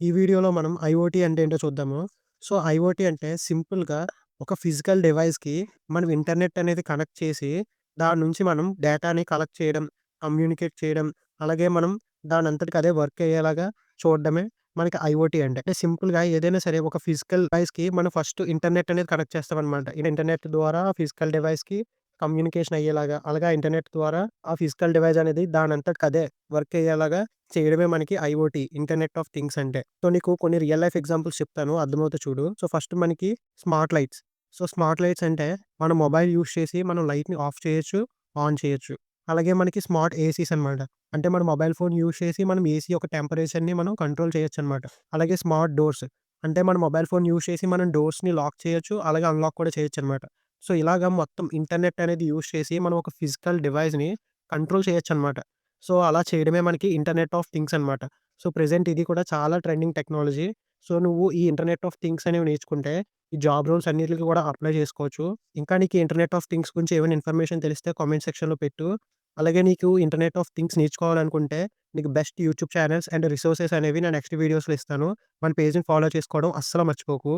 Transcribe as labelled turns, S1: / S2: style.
S1: ఈ వీడియోలో మనం ఐఓటీ అంటే ఏంటో చూద్దాము. సో, ఐఓటీ అంటే సింపుల్‌గా ఒక ఫిజికల్ డివైస్‌కి మనం ఇంటర్నెట్ అనేది కనెక్ట్ చేసి, దాని నుంచి మనం డేటాని కలెక్ట్ చేయడం, కమ్యూనికేట్ చేయడం, అలాగే మనం దానంతటికి అదే వర్క్ అయ్యేలాగా చూడడమే మనకి ఐఓటీ అంటే. అంటే సింపుల్‌గా ఏదైనా సరే ఒక ఫిజికల్ డివైస్‌కి మనం ఫస్ట్ ఇంటర్నెట్ అనేది కనెక్ట్ చేస్తామనమాట. ఇంటర్నెట్ ద్వారా ఫిజికల్ డివైస్‌కి కమ్యూనికేషన్ అయ్యేలాగా, అలాగే ఆ ఇంటర్నెట్ ద్వారా ఆ ఫిజికల్ డివైస్ అనేది దానంతటికి అదే వర్క్ అయ్యేలాగా చేయడమే మనకి ఐఓటీ. ఇంటర్నెట్ ఆఫ్ థింగ్స్ అంటే. సో, నీకు కొన్ని రియల్ లైఫ్ ఎగ్జాంపుల్స్ చెప్తాను అర్థమవుతాయి చూడు. సో, ఫస్ట్ మనకి smart lights. So, smart lights అంటే మన మొబైల్ యూజ్ చేసి మనం లైట్‌ని ఆఫ్ చేయొచ్చు, ఆన్ చేయొచ్చు. అలాగే మనకి స్మార్ట్ ఏసీస్ అనమాట. అంటే మన మొబైల్ ఫోన్ యూజ్ చేసి మనం ఏసీ యొక్క టెంపరేచర్‌ని మనం కంట్రోల్ చేయొచ్చనమాట. అలాగే స్మార్ట్ డోర్స్. అంటే మన మొబైల్ ఫోన్ యూజ్ చేసి మనం డోర్స్‌ని లాక్ చేయొచ్చు, అలాగే అన్‌లాక్ కూడా చేయొచ్చనమాట. సో, ఇలాగ మొత్తం ఇంటర్నెట్ అనేది యూజ్ చేసి మనం ఒక ఫిజికల్ డివైస్‌ని కంట్రోల్ చేయొచ్చనమాట. సో, అలా చేయడమే మనకి ఇంటర్నెట్ ఆఫ్ థింగ్స్ అనమాట. సో, ప్రెజెంట్ ఇది కూడా చాలా ట్రెండింగ్ టెక్నాలజీ. సో, నువ్వు ఈ ఇంటర్నెట్ ఆఫ్ థింగ్స్ అనేవి నేర్చుకుంటే, ఈ జాబ్ రోల్స్ అన్నిట్లికి కూడా అప్లై చేసుకోవచ్చు. ఇంకా నీకు ఈ ఇంటర్నెట్ ఆఫ్ థింగ్స్ గురించి ఏమైనా ఇన్ఫర్మేషన్ తెలిస్తే కామెంట్ సెక్షన్‌లో పెట్టు. అలాగే నీకు ఇంటర్నెట్ ఆఫ్ థింగ్స్ నేర్చుకోవాలనుకుంటే, నీకు best YouTube channels and resources అనేవి నేను నెక్స్ట్ వీడియోస్‌లో ఇస్తాను. మన పేజ్‌ని ఫాలో చేసుకోవడం అస్సలు మర్చిపోకు.